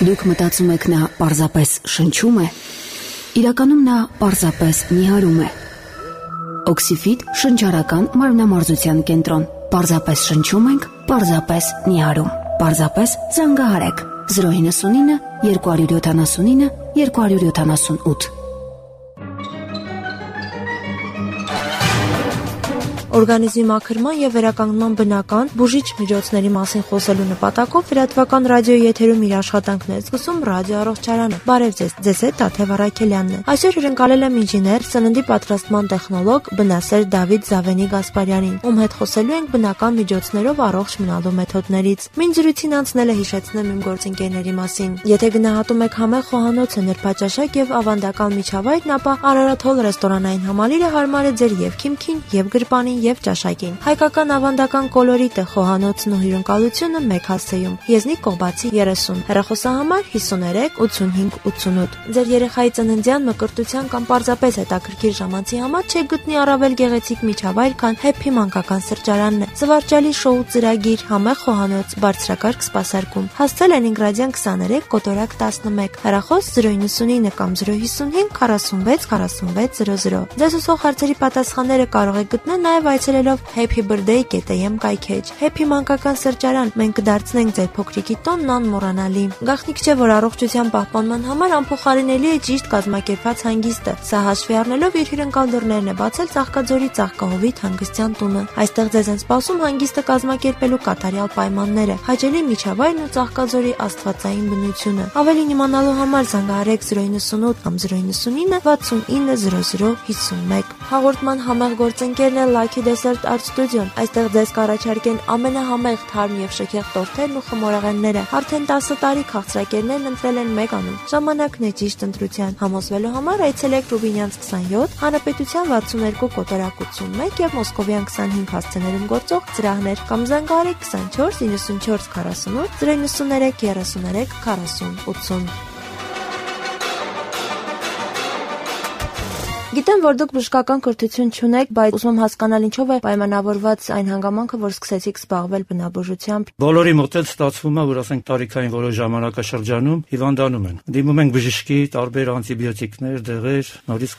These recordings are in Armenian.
Դուք մտածում եք նա պարզապես շնչում է, իրականում նա պարզապես նիհարում է։ Օքսիֆիտ շնչառական մարմնամարզության կենտրոն։ Պարզապես շնչում ենք, պարզապես նիհարում։ Պարզապես զանգահարեք 099 279 278։ Օրգանիզմի մաքրման եւ վերականգնման բնական բուժիչ միջոցների մասին խոսելու նպատակով լրատվական ռադիոյի եթերում իր աշխատանքն է սկսում ռադիո առողջարանը։ Բարև ձեզ, ձեզ հետ Տաթև Արաքելյանն է։ Այսօր հյուրընկալել եմ ինժեներ, սննդի պատրաստման տեխնոլոգ, բնասեր Դավիթ Զավենի Գասպարյանին, ում հետ խոսելու ենք բնական միջոցներով առողջ մնալու մեթոդներից։ Մինչ զրույցին անցնել է հիշեցնեմ իմ գործընկերների մասին։ Եթե գնահատում եք համեղ խոհանոցը, նրբաճաշակ եւ ավանդական միջավայրն, ապա Արարատ Հոլ ռեստորանային համալիրը հարմար է ձեր եւ քիմքին, եւ գրպանին եւ ճաշակին։ Հայկական ավանդական կոլորիտը, խոհանոցն ու հյուրընկալությունը մեկ հասցեում։ Եզնիկ Կողբացի 30, հեռախոսահամար 53 85 88։ Ձեր երեխայի ծննդյան, մկրտության կամ պարզապես հետաքրքիր ժամանցի համար չեք գտնի առավել գեղեցիկ միջավայր, քան Happy մանկական սրճարանն է։ Զվարճալի շոու ծրագիր, համեղ խոհանոց, բարձրակարգ սպասարկում։ Հասցե Լենինգրադյան 23, կոտորակ 11, հեռախոս 099 կամ 055 46 46 00։ Ձեզ հուսող հարցերի պատասխանները կարող եք գտնել նաև այցելելով happybirthday.am կայքեջ։ Happy մանկական սրճարան, մենք կդարձնենք ձեր փոքրիկի տոնն անմոռանալի։ Գաղտնիք չէ, որ առողջության պահպանման համար անփոխարինելի է ճիշտ կազմակերպված հանգիստը։ Սա հաշվի առնելով իր հյուրընկալ դռներն է բացել Ծաղկաձորի Ծաղկահովիտ հանգստյան տունը։ Այստեղ ձեզ են սպասում հանգիստը կազմակերպելու կատարյալ պայմանները, հաճելի միջավայրն ու Ծաղկաձորի աստվածային բնությունը։ Ավելին իմանալու համար զանգահարեք 098 կամ 099 69 0051։ Հաղորդման համեղ գործընկերն է Lucky Dessert Art Studio-ն։ Այստեղ ձեզ կառաջարկեն ամենահամեղ թարմ եւ շքեղ տորթերն ու խմորեղենները։ Արդեն 10 տարի քաղցրակերներն ընտրել են մեկ անուն։ Ժամանակն է ճիշտ ընտրության։ Համոզվելու համար այցելեք Ռուբինյանց 27, Հանրապետության 62 կոտորակ 81 եւ Մոսկովյան 25 հասցեներում գործող ծրահներ կամ զանգահարեք 24 94 48 093 33 40 80։ Գիտեմ, որ դուք բժշկական կրթություն չունեք, բայց ուզում եմ հասկանալ ինչով է պայմանավորված այն հանգամանքը, որ սկսեցիք զբաղվել բնաբուժությամբ։ Բոլորի մոտ էլ ստացվում է, որ ասենք տարիքային որոշ ժամանակաշրջանում հիվանդանում են։ Դիմում ենք բժշկի, տարբեր անտիբիոտիկներ, դեղեր, նորից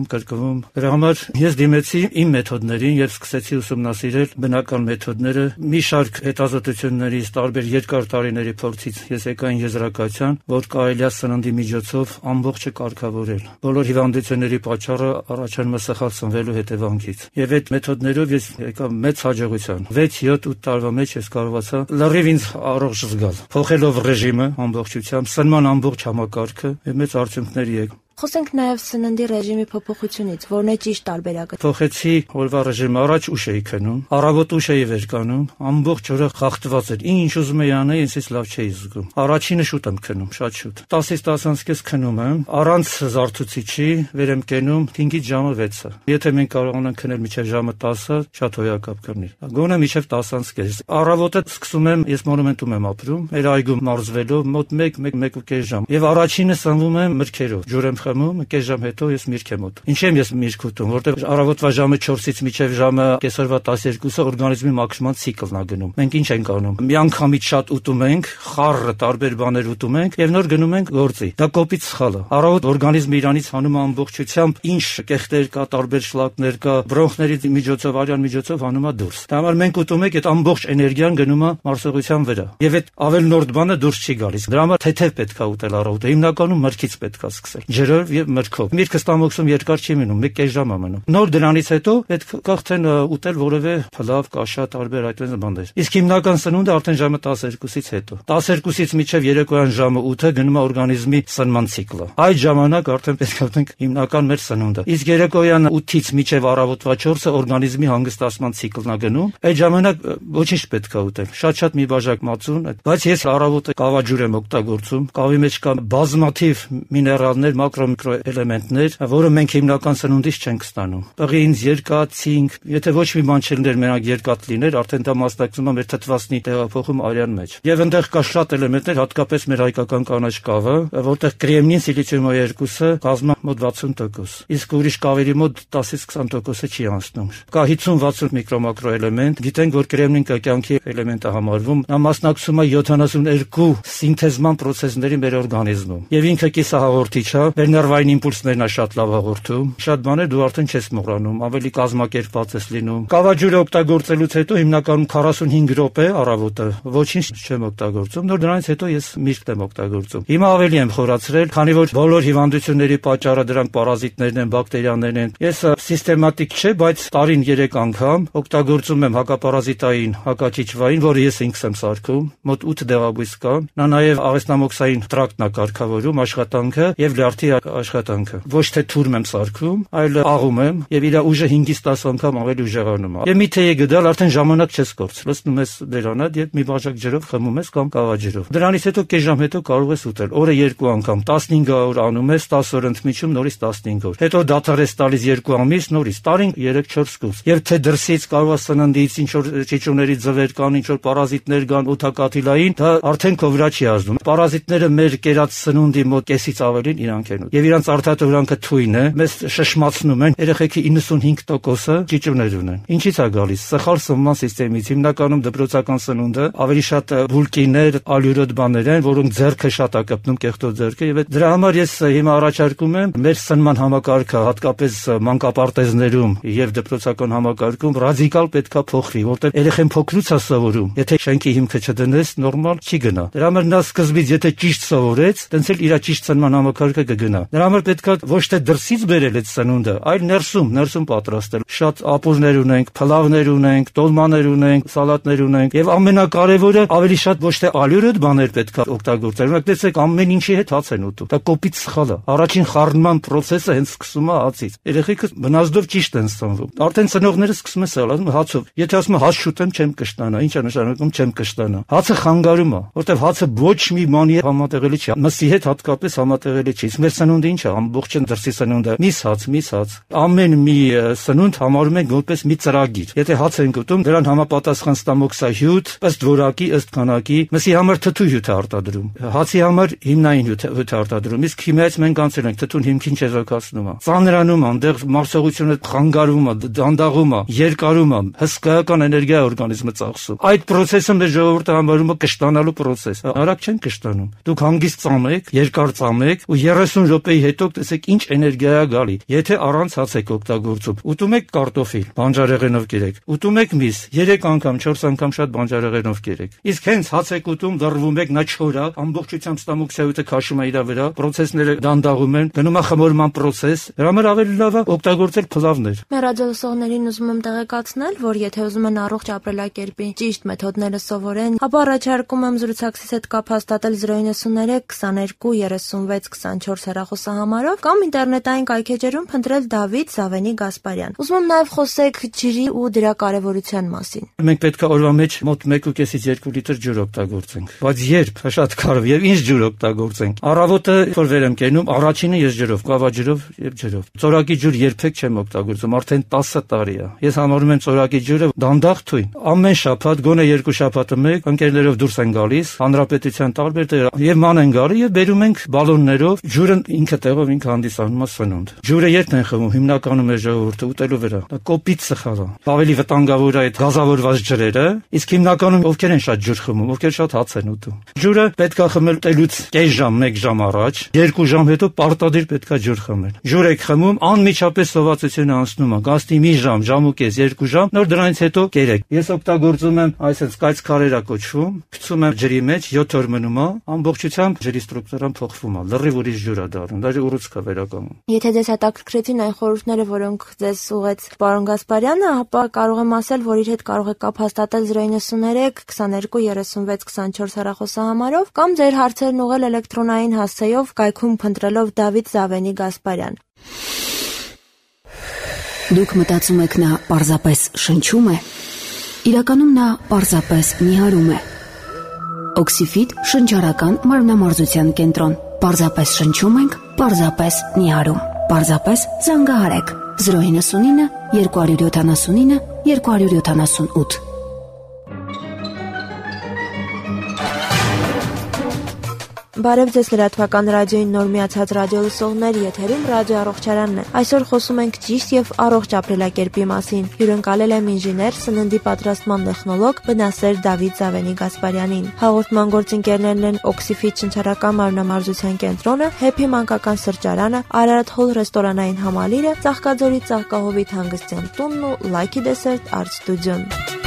կրկնվում։ Դրա համար ես դիմեցի իմ մեթոդներին եւ սկսեցի ուսումնասիրել բնական մեթոդները։ Մի շարք հետազոտություններից, տարբեր երկար տարիների փորձից ես եկա այն եզրակացության, որ կարելի է սննդի միջոցով ամբողջը կարգավորել։ Բոլոր հիվանդությունների պատճառը առաջանում է սխալ սնվելու հետևանքից։ Եվ այդ մեթոդներով ես եկա մեծ հաջողության։ 6-7-8 տարվա մեջ ես կարողացա լրիվ ինձ առողջ զգալ, փոխելով ռեժիմը ամբողջությամբ, սնման ամբողջ համակարգը եւ մեծ արդյունքների եկա։ Խոսենք նաև սննդի ռեժիմի փոփոխությունից, որն է ճիշտ տարբերակը։ Փոխեցի օրվա ռեժիմը, առաջ ուշ էի քնում, առավոտ ուշ էի վեր կանում, ամբողջ օրը խախտված էր, ինչ ուզում էի անել, ինձ լավ չէի զգում։ Առաջինը շուտ եմ քնում, շատ շուտ։ 10-ից 10:30 քնում եմ, առանց զարթուցիչի, վեր եմ կենում 5-ից ժամը 6-ը։ Եթե մենք կարողանանք քնել մինչև ժամը 10-ը, շատ հոյակապ կլինի։ Գոնե մինչև 10:30։ Առավոտը սկսում եմ, ես մոնումենտում եմ ապրում, մեր այգում մարզվելով մոտ 1-1.5 ժամ։ Եվ առաջինը սնվում եմ մրգերով, ջուր եմ խմում, կես ժամ հետո ես միրգ եմ ուտում։ Ինչ եմ ես միրգ ուտում, որտեղ առավոտվա ժամը 4-ից մինչև ժամը կեսօրվա 12-ը օրգանիզմի մաքսիմալ ցիկլն է գնում։ Մենք ինչ ենք անում։ Միանգամից շատ ուտում ենք, խառը տարբեր բաներ ուտում ենք եւ նոր գնում ենք գործի։ Դա կոպիտ սխալ է։ Առավոտ օրգանիզմը իրանից հանում է ամբողջությամբ ինչ կեղտեր կա, տարբեր շլակներ կա, բրոնխների միջոցով, արյան միջոցով հանում է դուրս։ Դա համար մենք ուտում ենք, այդ ամբողջ էներգիան գնում է մարսողության վրա։ Եվ այդ ավելնորդ բանը դուրս չի գալիս։ Դրա համար թեթև պետք է ուտել առավոտը։ Հիմնականում մրգից պետք է սկսել։ Ջրով եւ մրգով։ Միրգը ստամոքսում երկար չի մնում, 1.5 ժամ է մնում։ Նոր դրանից հետո պետք է արդեն ուտել որևէ փլավ, կաշա, տարբեր այդպես բաներ։ Իսկ հիմնական սնունդը արդեն ժամը 12-ից հետո։ 12-ից մինչև երեկոյան ժամը 8-ը գնում է օրգանիզմի սնման ցիկլը։ Այդ ժամանակ արդեն պետք է ուտենք հիմնական մեր սնունդը։ Իսկ երեկոյան 8-ից մինչև առավոտվա 4-ը օրգանիզմի հանգստացման ցիկլն է գնում։ Այդ ժամանակ ոչինչ պետք է ուտել։ Շատ մի բաժակ մածուն, բայց ես առավոտը կավա ջուր եմ օգտագործում։ Կավի մեջ կա բազմաթիվ միներալներ, մակրո միկրոէլեմենտներ, որը մենք հիմնական սնունդից չենք ստանում։ Պղինձ, երկաթ, ցինկ, եթե ոչ մի բան չլիներ, մենակ երկաթ լիներ, արդեն դա մասնակցում է մեր թթվասնի տեղափոխում արյան մեջ։ Եվ այնտեղ կա շատ էլեմենտներ, հատկապես մեր հայկական կանաչ կավը, որտեղ կրեմնին, սիլիցիումը 2-ը կազմում մոտ 60%, իսկ ուրիշ կավերի մոտ 10-ից 20%-ը չի անցնում։ Կա 50-60 միկրոմակրոէլեմենտ, գիտենք, որ կրեմնին կյանքի էլեմենտ է համարվում, նա մասնակցում է 72 սինթեզման պրոցեսների մեր օրգանիզմում։ Եվ ինքը կիսահաղորդիչ է, մեր ներվային իմպուլսներն է շատ լավ հաղորդում, շատ բաներ դու արդեն չես մոռանում, ավելի կազմակերպված ես լինում։ Կավաջուրը օգտագործելուց հետո հիմնականում 45 րոպե առավոտը ոչինչ չեմ օգտագործում, նոր դրանից հետո ես միշտ եմ օգտագործում։ Հիմա ավելի եմ խորացրել, քանի որ բոլոր հիվանդությունների պատճառը դրանք պարազիտներն են, բակտերիաներն են։ Ես սիստեմատիկ չէ, բայց տարին 3 անգամ օգտագործում եմ հակապարազիտային, հակաճիճվային, որը ես ինքս եմ սարքում, մոտ 8 դեղաբույս կա։ Նա նաև աղեսնամոքսային տրակտն է կարգավորում աշխատանքը եւ լյարդի աշխատանքը։ Ոչ թե թուրմ եմ սարքում, այլ աղում եմ եւ իր ուժը 5-ից 10 անգամ ավելի ուժեղանում է։ Եվ մի թեյ գդալ արդեն ժամանակ չես կորց։ Լցնում ես բերանատ եւ մի բաժակ ջրով խմում ես կամ կավաջրով։ Դրանից հետո կես ժամ հետո կարող ես ուտել։ Օրը 2 անգամ, 15 օր անում ես, 10 օր ընդմիջում, նորից 15 օր։ Հետո դադարես տալիս 2 ամիս, նորից տարին 3-4 կուրս։ Եվ թե դրսից կարող է սննդից ինչ որ ճիճուների ձվեր կան, ինչ որ պարազիտներ կան, օդակաթիլային, դա արդեն քո վրա չի ազդում։ Պարազիտները մեր կերած սնունդի մոտ կեսից ավելին իրանք են։ Եվ իրանց արտադրողանքը թույն է, մեզ շշմացնում են, երեխեքի 95%-ը ճիճուներ ունեն։ Ինչից է գալիս։ Սխալ սննդման սիստեմից, հիմնականում դպրոցական սնունդը ավելի շատ բուլկիներ, ալյուրոտ բաներ են, որոնք ձեռքը շատ է կպնում, կեղտոտ ձեռքը, եւ դրա համար ես հիմա առաջարկում եմ մեր սնման համակարգը, հատկապես մանկապարտեզներում եւ դպրոցական համակարգում ռադիկալ պետքա փոխվի, որտեղ երեխեն փոքրուց է սովորում։ Եթե շենքի հիմքը չդնես, նորմալ չի գնա։ Դրա համար նա սկզբից եթե ճիշտ սովորեց, տենց էլ իր ճիշտ սնման համակարգը կգնա։ Դրա համար պետքա ոչ թե դրսից բերել այդ սնունդը, այլ ներսում պատրաստել։ Շատ ապուրներ ունենք, փլավներ ունենք, տոլմաներ ունենք, սալատներ ունենք, եւ ամենակարևորը ավելի շատ ոչ թե ալյուրոտ բաներ պետքա օգտագործել։ Օրինակ տեսեք, ամեն ինչի հետ հաց են ուտում։ Դա կոպիտ սխալ է։ Առաջին խառնման process-ը հենց սկսում է հացից։ Երեխեքը բնազդով ճիշտ են սնվում։ Արդեն ծնողները սկսում են սալած հացով։ Եթե ասում եմ հաց շուտեմ չեմ կշտանա, ի՞նչ է նշանակում չեմ կշտանա։ Հացը խանգարում է, որտեվ հացը ոչ մի բանի հետ համատեղելի չի։ Մսի հետ հատկապես համատեղելի չի։ Իսկ մեր սնունդը ինչ է, ամբողջն դրսի սնունդը։ Միս հաց։ Ամեն մի սնունդ համարում ենք որպես մի ծրագիր։ Եթե հաց ենք ուտում, դրան համապատասխան ստամոքսահյութ, ըստ որակի, ըստ քանակի, մսի համար թթու հյութ է արտադրում։ Հացի համար հիմնային հյութ է արտադրում։ Իսկ քիմիայից մենք անցել ենք, թթուն հիմքին չեզոքացնում է։ Ծանրանում է, այնտեղ մարսողությունը խանգարվում է, դանդաղում է, երկարում է, հսկայական էներգիա օրգանիզմը ծախսում։ Այդ process-ը մեր ժողովուրդը համարում է կշտանալու process։ Արագ չեն կշտանում։ Դուք հանգիստ ծամեք, երկար ծամեք ու 30 րոպեի հետո տեսեք ինչ էներգիա է գալի։ Եթե առանց հաց եք օգտագործում, ուտում եք կարտոֆիլ, բանջարեղենով կերեք, ուտում եք միս, 3 անգամ, 4 անգամ շատ բանջարեղենով կերեք։ Իսկ հենց հաց եք ուտում, դռվում եք, նա չոր է, ամբողջությամբ ստամոքսահյութը քաշում է իր վրա, process-ները դանդաղում են, գնում է խմորման process։ Դրա համար ավելի լավ է օգտագործել փլավներ։ Մեր ռադիոլսողներին ուզում եմ տեղեկացնել, որ եթե ուզում են առողջ ապրելակերպի ճիշտ մեթոդները սովորեն, ապա առաջարկում եմ զրուցակցից հետ կապ հաստատել 093 22 36 24 հեռախոսահամարով կամ ինտերնետային կայքեջերում փնտրել Դավիթ Զավենի Գասպարյան։ Ուզում եմ նաև խոսեք ջրի ու դրա կարևորության մասին։ Մենք պետք է օրվա մեջ մոտ 1.5-ից 2 լիտր ջուր օգտագործենք։ Բայց երբ շատ կարևոր եւ ինչ ջուր օգտագործենք։ Առավոտը որ վեր եմ կենում, առաջինը ես ջրով, կավաջրով եւ ջրով։ Ծորակի ջուր երբեք չեմ օգտագործում, արդեն 10 տարի է։ Ես համարում եմ ծորակի ջուրը դանդաղ թույն։ Ամեն շաբաթ, գոնե 2 շաբաթը մեկ ընկերներով դուրս են գալիս, հանրապետության տարբեր տեղեր եւ ման են գալի եւ բերում ենք բալոններով ջուրը ինքը տեղով ինքը հանդիսանում է սնունդ։ Ջուրը երբ են խմում, հիմնականում է ժողովուրդը ուտելու վրա։ Դա կոպիտ սխալ է։ Ավելի վտանգավոր է այդ գազավորված ջրերը, իսկ հիմնականում ովքեր են շատ ջուր խմում, ովքեր շատ հաց են ուտում։ Ջուրը պետք է խմել ուտելուց կես ժամ, 1 ժամ առաջ, 2 ժամ հետո պարտադիր պետք է ջուր խմել։ Ջուր եք խմում, անմիջապես սովածությունը անցնում է, գաստի մի ժամ, ժամ ու կես, 2 ժամ, նոր դրանից հետո կերեք։ Ես օգտագործում եմ այսպես կայծ քարերա կոչվում, գցում եմ ջրի մեջ, 7 օր մնում է, ամբողջությամբ ջրի ստրուկտուրան փոխվում է, լրիվ ուրիշ ջուր է դառնում, դա ուռուցք է վերականգնում։ Եթե ձեզ հետաքրքրեցին այն խորհուրդները, որոնք ձեզ ուղեց պարոն Գասպարյանը, ապա կարող եմ ասել, որ իր հետ կարող եք կապ հաստատել 093 22 36 24 հեռախոսահամարով կամ ձեր հարցերն ուղղել էլեկտրոնային հասցեով կայքում փնտրելով Դավիթ Զավենի Գասպարյան։ Դուք մտածում եք նա պարզապես շնչում է։ Իրականում նա պարզապես նիհարում է։ Օքսիֆիտ շնչառական մարմնամարզության կենտրոն։ Պարզապես շնչում ենք, պարզապես նիհարում, պարզապես զանգահարեք 099 279 278։ Բարև ձեզ լրատվական ռադիոյին նոր միացած ռադիոլսողներ, եթերում ռադիո առողջարանն է։ Այսօր խոսում ենք ճիշտ եւ առողջ ապրելակերպի մասին։ Հյուրընկալել եմ ինժեներ, սննդի պատրաստման տեխնոլոգ, բնասեր Դավիթ Զավենի Գասպարյանին։ Հաղորդման գործընկերներն են Oxyfit շնչառական մարմնամարզության կենտրոնը, Happy մանկական սրճարանը, Ararat Hall ռեստորանային համալիրը, Ծաղկաձորի Ծաղկահովիտ հանգստյան տունն ու Lucky Dessert Art Studio-ն։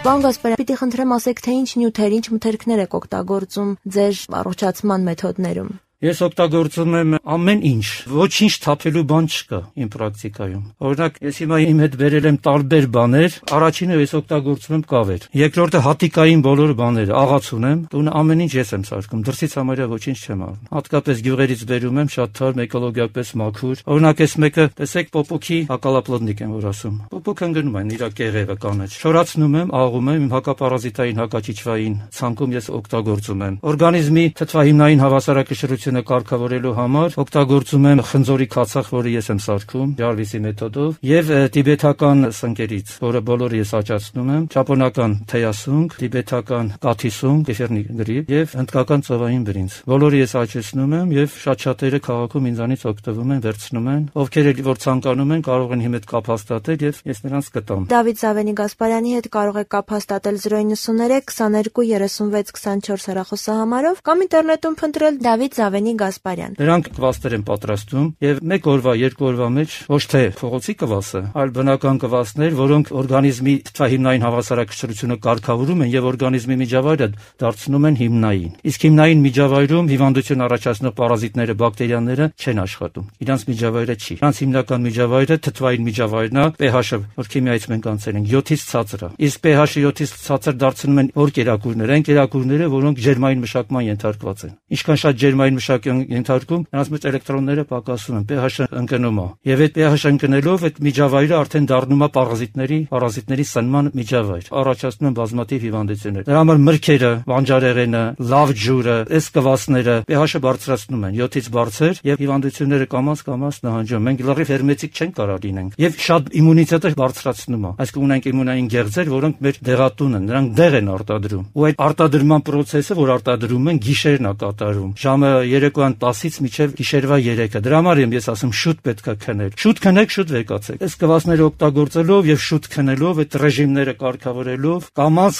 Պարոն Գասպարյան, պիտի խնդրեմ ասեք, թե ինչ նյութեր, ինչ մթերքներ եք օգտագործում ձեր առողջացման մեթոդներում։ Ես օգտագործում եմ ամեն ինչ, ոչինչ թափելու բան չկա իմ պրակտիկայում։ Օրինակ, ես հիմա իմ հետ բերել եմ տարբեր բաներ, առաջինը ես օգտագործում եմ կավեր։ Երկրորդը հատիկային բոլոր բաները, աղաց ունեմ, տունը ամեն ինչ ես եմ սարքում, դրսից համարյա ոչինչ չեմ առնում։ Հատկապես գյուղերից բերում եմ, շատ թարմ, էկոլոգիապես մաքուր։ Օրինակ, ես մեկը, տեսեք, պոպոկի հակալապլոդնիկ եմ որ ասում։ Պոպոկը ընկնում են իր կեղևը կանաչ։ Շորացնում եմ, աղում եմ, իմ հակապարազիտային, հակաճիճվային ցանկում ես օգտագործում եմ։ Օրգանիզմի թթվահիմնային հավասարակշռությունը կարգավորելու համար օգտագործում եմ խնձորի քացախ, որը ես եմ սարքում Jarvis-ի մեթոդով, եւ տիբետական սնկերից, որը բոլորը ես աճացնում եմ, ճապոնական թեյասունգ, տիբետական կաթիսունգ, կեֆիրնի գրիպ եւ հնդկական ծովային բրինձ։ Բոլորը ես աճեցնում եմ եւ շատ-շատերը քաղաքում ինձանից օգտվում են, վերցնում են, ովքեր որ ցանկանում են, կարող են իմ հետ կապ հաստատել եւ ես նրանց կտամ։ Դավիթ Զավենի Գասպարյանի հետ կարող եք կապ հաստատել 093 22 36 24 հեռախոսահամարով կամ ինտերնետում փնտրել Դավիթ Զավենի Գասպարյան։ Դրանք կվասներ են պատրաստում եւ 1 օրվա, 2 օրվա մեջ ոչ թե փողոցի կվասը, այլ բնական կվասներ, որոնք օրգանիզմի թթվահիմնային հավասարակշռությունը կարգավորում են եւ օրգանիզմի միջավայրը դարձնում են հիմնային։ Իսկ հիմնային միջավայրում հիվանդություն առաջացնող պարազիտները, բակտերիաները չեն աշխատում։ Իրանց միջավայրը չի։ Իրանց հիմնական միջավայրը թթվային միջավայրն է, pH-ը, որ քիմիայից մենք անցել ենք 7-ից ցածր է։ Իսկ pH-ը 7-ից ցածր դարձնում են որ կերակուրներ, այն կերակուրները, որոնք ջերմային մշակման ենթարկված են։ Ինչքան շատ ջերմային մշակման ենթարկում, նրանց մեջ էլեկտրոնները պակասում են, pH-ը ընկնում է։ Եվ այդ pH-ը ընկնելով այդ միջավայրը արդեն դառնում է պարազիտների սնման միջավայր, առաջացնում են բազմաթիվ հիվանդություններ։ Դրա համար մրգերը, բանջարեղենը, լավ ջուրը, այս կվասները pH-ը բարձրացնում են 7-ից բարձր եւ հիվանդությունները կամաց նահանջում։ Մենք լրիվ հերմետիկ չենք կարող լինենք։ Եվ շատ իմունիտետը բարձրացնում է։ Այսինքն ունենք իմունային գեղձեր, որոնք մեր դեղատուն են, նրանք դեղ են արտադրում։ Ու այդ արտադրման process-ը, որ արտադրում են, գիշերն է կատարում։ Ժամը երեկոյան 10-ից մինչև գիշերվա 3-ը։ Դրա համար ես ասում շուտ պետք է քնել։ Շուտ քնեք, շուտ վեկացեք։ Այս կվասները օգտագործելով եւ շուտ քնելով, այդ ռեժիմները կարգավորելով, կամաց,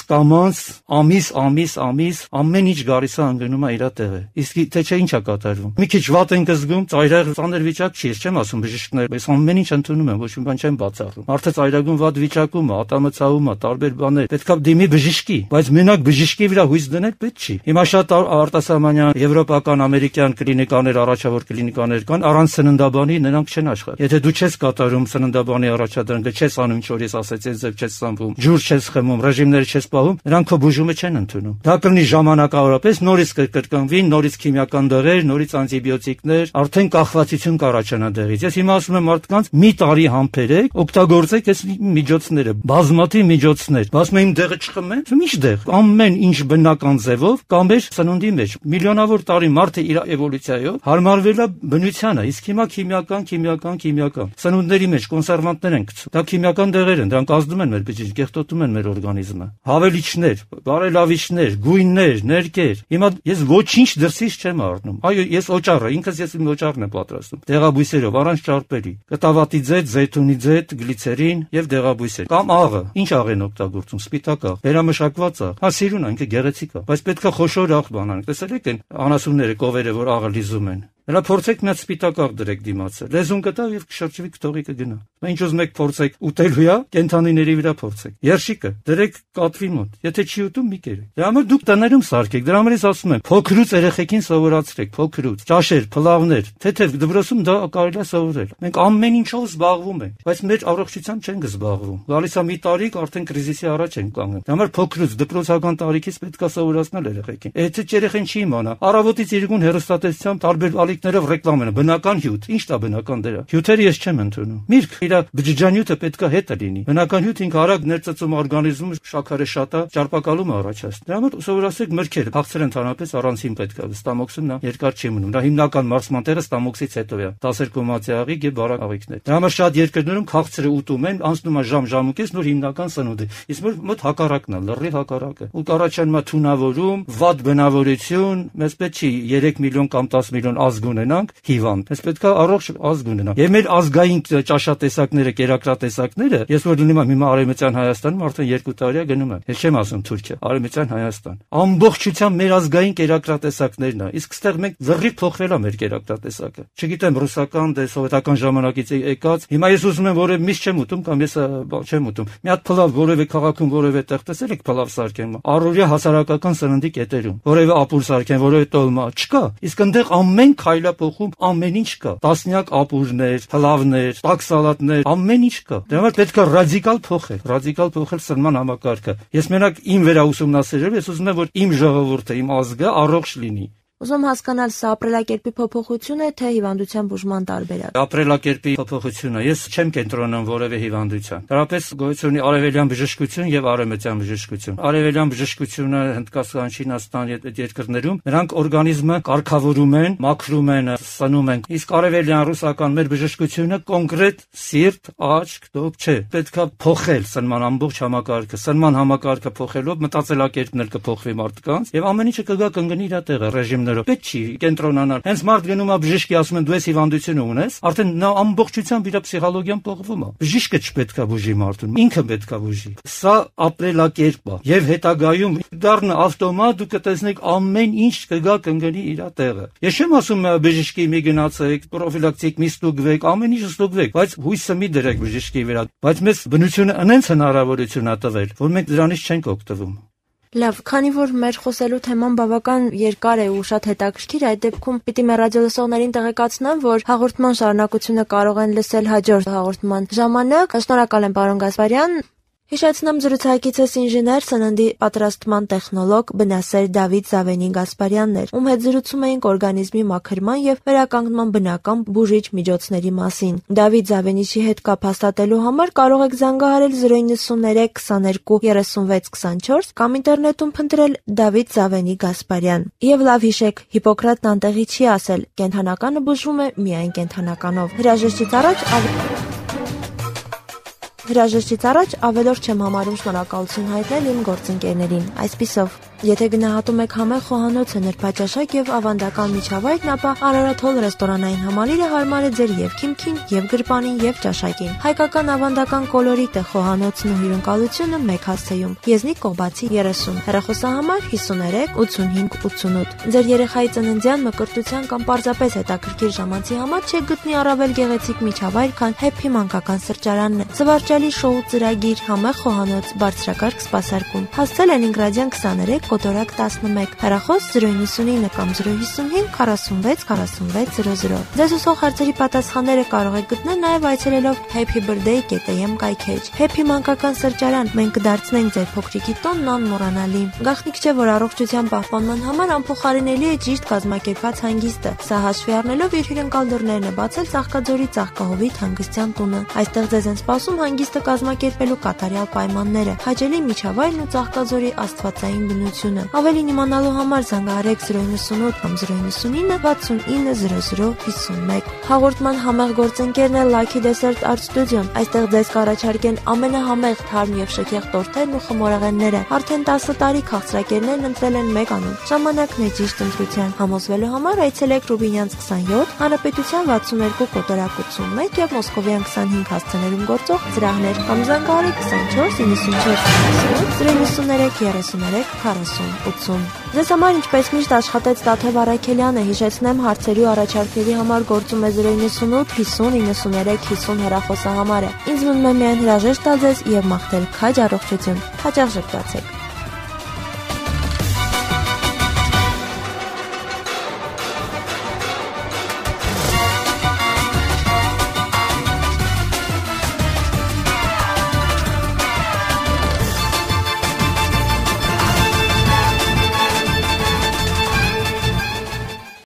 ամիս, ամեն ինչ գալիս է անգնում է իր տեղը։ Իսկ թե չէ ինչ է կատարվում։ Մի քիչ վատ ենք զգում, ծայրահեղ ծանր վիճակ չի, ես չեմ ասում բժիշկներ, ես ամեն ինչ ընդունում եմ, ոչ մի բան չեմ բացառում։ Մարդը ծայրագուն վատ վիճակում է, ատամացաում է, տարբեր բաներ։ Պետքա դիմի բժշկի, բայց մենակ բժշկի վրա հույս դնել պետք չի։ Հիմա շատ արտասահմանյան եվրոպական, ամերիկյան կլինիկաներ, առաջավոր կլինիկաներ կան, առանց սննդաբանի նրանք չեն աշխատում։ Եթե դու չես կատարում սննդաբանի առաջադրանքը, չես անում ինչ որ ես ասեցի, ձև չես սամվում, ջուր չես խմում, ռեժիմներ չես պահում, նրանք քո բուժումը չեն ընդունում։ Դա կլինի ժամանակավորապես, նորից կկրկնվի, նորից քիմիական դեղեր, նորից անտիբիոտիկներ, արդեն կախվածություն կառաջանա դեղից։ Ես հիմա ասում եմ մարդկանց՝ մի տարի համբերեք, օգտագործեք այս միջոցները, բազմաթիվ միջոցներ։ Ասում եմ դեղը չխմեմ, ի՞նչ դեղ։ Ամեն ինչ բնական ձևով կամ մեր սննդի մեջ միլիոնավոր տարի մարդը իր էվոլյուցիայով հարմարվել է բնությանը, իսկ հիմա քիմիական սնունդների մեջ կոնսերվանտներ են գցում։ Դա քիմիական դեղեր են, դրանք ազդում են մեր բջիջին, կեղտոտում են մեր օրգանիզմը։ Հավելիչներ, բարելավիչներ, գույններ, ներկեր։ Հիմա ես ոչինչ դրսից չեմ առնում։ Այո, ես օճառը, ինքս ես իմ օճառն եմ պատրաստում։ Դեղաբույսերով, առանց ճարպերի։ Կտավատի ձետ, զեյթունի ձետ, գլիցերին եւ դեղաբույսեր։ Կամ աղը։ Ինչ աղ են օգտագործում։ Սպիտակ աղ, վերամշակված աղ։ Հա սիրուն է, ինքը գեղեցիկ է, բայց պետք է խոշոր աղ բանանք։ Տեսել եք այն անասունները, կովերը, որ աղը լիզում են։ Հələ փորձեք մի հատ սպիտակ աղ դրեք դիմացը։ Լեզուն կտավ եւ կշրջվի, կթողի կգնա։ Ինչ ուզում եք փորձեք, ուտելու է, կենթանիների վրա փորձեք։ Երշիկը դրեք կատվի մոտ։ Եթե չի ուտում, մի կերեք։ Դրա համար դուք տներում սարքեք։ Դրա համար ես ասում եմ, փոքրուց երեխեքին սովորացրեք, փոքրուց։ Ճաշեր, փլավներ, թեթև դպրոցում դա կարելի է սովորել։ Մենք ամեն ինչով զբաղվում ենք, բայց մեր առողջությամբ չենք զբաղվում։ Գալիս է մի տարիք, արդեն կրիզիսի առաջ ենք կանգնում։ Դրա համար փոքրուց դպրոցական տարիքից պետք է սովորացնել երեխեքին։ Եթե երեխեն չի իմանա, առավոտից իրգուն հեռուստատեսությամբ տարբեր ալիքներով ռեկլամ են, բնական հյութ, ի՞նչ է բնական դրա։ Հյութերը ես չեմ ընդունում։ Միրգ, իր բջջանյութը պետքա հետը լինի։ Բնական հյութը ինքը արագ ներծծում օրգանիզմում, շաքարը շատ է, ճարպակալում է առաջացնում։ Դրա համար սովորասեք մրգեր, հացեր ընդհանրապես առանցին պետքա։ Ստամոքսում նա երկար չի մնում։ Դա հիմնական մարսման տեղը ստամոքսից հետո է։ 12 մածի աղիք եւ բարակ աղիքներ։ Դրա համար շատ երկրներում քաղցրը ուտում են, անցնում է ժամ-ժամուկից նոր հիմնական սնունդը։ Իսկ մոտ հակառակն է, լրիվ հակառակը։ Ու կառաջանում է թունավորում, վատ բնավորություն, մեզ պետք չի 3 միլիոն կամ 10 միլիոն ազգ ունենանք հիվանդ։ Մեզ պետք է առողջ ազգ ունենանք։ Եվ մեր ազգային ճաշատեսակները, կերակրատեսակները, ես որ լինում եմ հիմա Արևմտյան Հայաստանում, արդեն 2 տարի է գնում եմ։ Ես չեմ ասում Թուրքիա, Արևմտյան Հայաստան։ Ամբողջությամբ մեր ազգային կերակրատեսակներն է։ Իսկ ստեղ մենք լրիվ փոխվել է մեր կերակրատեսակը։ Չգիտեմ ռուսական, սովետական ժամանակից եկած։ Հիմա ես ուզում եմ որևէ միս չեմ ուտում կամ ես չեմ ուտում։ Մի հատ փլավ որևէ քաղաքում որևէ տեղ տեսել եք փլավ սարքեն։ Առօրյա հասարակական սննդի կետերում որևէ ապուր սարքեն, որևէ տոլմա չկա։ Իսկ այնտեղ ամեն քայլափոխում ամեն ինչ կա։ Տասնյակ ապուրներ, փլավներ, տաք սալատներ, ամեն ինչ կա։ Դրա համար պետք է ռադիկալ փոխել սնման համակարգը։ Ես մենակ իմ վերաուսումնասիրել, ես ուզում եմ որ իմ ժողովուրդը, իմ ազգը առողջ լինի։ Ուզում հասկանալ սա ապրելակերպի փոփոխություն է, թե հիվանդության բուժման տարբերակ։ Ապրելակերպի փոփոխությունը, ես չեմ կենտրոնում որևէ հիվանդության։ Դրապես գոյություն ունի արևելյան բժշկություն եւ արևմտյան բժշկություն։ Արևելյան բժշկությունը Հնդկաստան, Չինաստան երկրներում նրանք օրգանիզմը կարգավորում են, մաքրում են, սնում են։ Իսկ արևելյան ռուսական մեր բժշկությունը կոնկրետ սիրտ, աչք, դոկ չէ։ Պետքա փոխել սնման ամբողջ համակարգը։ Սնման համակարգը փոխելով մտածելակերպն էլ կփոխվի մարդկանց եւ ամեն ինչը կգա կընկնի իր տեղը ռեժիմներով։ Պետք չի կենտրոնանալ։ Հենց մարդ գնում է բժշկի, ասում են դու ես հիվանդություն ունես, արդեն նա ամբողջությամբ իր փսիխոլոգիան փոխվում է։ Բժիշկը չպետքա բուժի մարդուն, ինքը պետքա բուժի։ Սա ապրելակերպ է եւ հետագայում դառնա ավտոմատ դու կտեսնեք ամեն ինչ կգա կընկնի իր տեղը։ Ես չեմ ասում բժշկի մի գնացեք, պրոֆիլակտիկ մի ստուգվեք, ամեն ինչ ստուգվեք, բայց հույսը մի դրեք բժշկի վրա։ Բայց մեզ բնությունը այնց հնարավորություն է տվել, որ մենք դրանից չենք օգտվում։ Լավ, քանի որ մեր խոսելու թեման բավական երկար է ու շատ հետաքրքիր, այդ դեպքում պիտի մեր ռադիոլսողներին տեղեկացնեմ, որ հաղորդման շարունակությունը կարող են լսել հաջորդ հաղորդման ժամանակ։ Շնորհակալ եմ, պարոն Գասպարյան։ Հիշեցնեմ զրուցակիցս ինժեներ, սննդի պատրաստման տեխնոլոգ, բնասեր Դավիթ Զավենի Գասպարյանն էր, ում հետ զրուցում էինք օրգանիզմի մաքրման եւ վերականգնման բնական բուժիչ միջոցների մասին։ Դավիթ Զավենիչի հետ կապ հաստատելու համար կարող եք զանգահարել 093 22 36 24 կամ ինտերնետում փնտրել Դավիթ Զավենի Գասպարյան։ Եվ լավ հիշեք, Հիպոկրատն անտեղի չի ասել, կենդանականը բուժվում է միայն կենդանականով։ Հրաժեշտից առաջ ավելորդ չեմ համարում շնորհակալություն հայտնել իմ գործընկերներին։ Այսպիսով, եթե գնահատում եք համեղ խոհանոցը, նրբաճաշակ եւ ավանդական միջավայրն, ապա Արարաթոլ ռեստորանային համալիրը հարմար է ձեր եւ քիմքին, եւ գրպանին, եւ ճաշակին։ Հայկական ավանդական կոլորիտը, խոհանոցն ու հյուրընկալությունը մեկ հասցեում։ Եզնիկ Կողբացի 30, հեռախոսահամար 53 85 88։ Ձեր երեխայի ծննդյան, մկրտության կամ պարզապես հետաքրքիր ժամանցի համար չեք գտնի առավել գեղեցիկ միջավայր, քան Happy մանկական սրճարանն է։ Զվարճալի շոու ծրագիր, համեղ խոհանոց, բարձրակարգ սպասարկում։ Հասցե Լենինգրադյան 23 կոտորակ 11, հեռախոս 099 կամ 055 46 46 00։ Ձեզ հուսող հարցերի պատասխանները կարող եք գտնել նաև այցելելով happybirthday.am կայքեջ։ Happy մանկական սրճարան, մենք կդարձնենք ձեր փոքրիկի տոնն անմոռանալի։ Գաղտնիք չէ, որ առողջության պահպանման համար անփոխարինելի է ճիշտ կազմակերպված հանգիստը։ Սա հաշվի առնելով իր հյուրընկալ դռներն է բացել Ծաղկաձորի Ծաղկահովիտ հանգստյան տունը։ Այստեղ ձեզ են սպասում հանգիստը կազմակերպելու կատարյալ պայմանները, հաճելի միջավայրն ու Ծաղկաձորի աստվածային բնությունը։ Ավելին իմանալու համար զանգահարեք 098 կամ 099 69 0051։ Հաղորդման համեղ գործընկերն է Lucky Dessert Art Studio-ն։ Այստեղ ձեզ կառաջարկեն ամենահամեղ թարմ եւ շքեղ տորթերն ու խմորեղենները։ Արդեն 10 տարի քաղցրակերներն ընտրել են մեկ անուն։ Ժամանակն է ճիշտ ընտրության։ Համոզվելու համար այցելեք Ռուբինյանց 27, Հանրապետության 62 կոտորակ 81 եւ Մոսկովյան 25 հասցեներում գործող ծրահներ կամ զանգահարեք 24 94 093 33 40 80։ Ձեզ համար ինչպես միշտ աշխատեց Տաթև Առաքելյանը, հիշեցնեմ հարցերի ու առաջարկների համար գործում է 098 50 93 50 հեռախոսահամարը։ Ինձ մնում է միայն հրաժեշտ տալ ձեզ եւ մաղթել քաջ առողջություն։ Հաճախ ժպտացեք։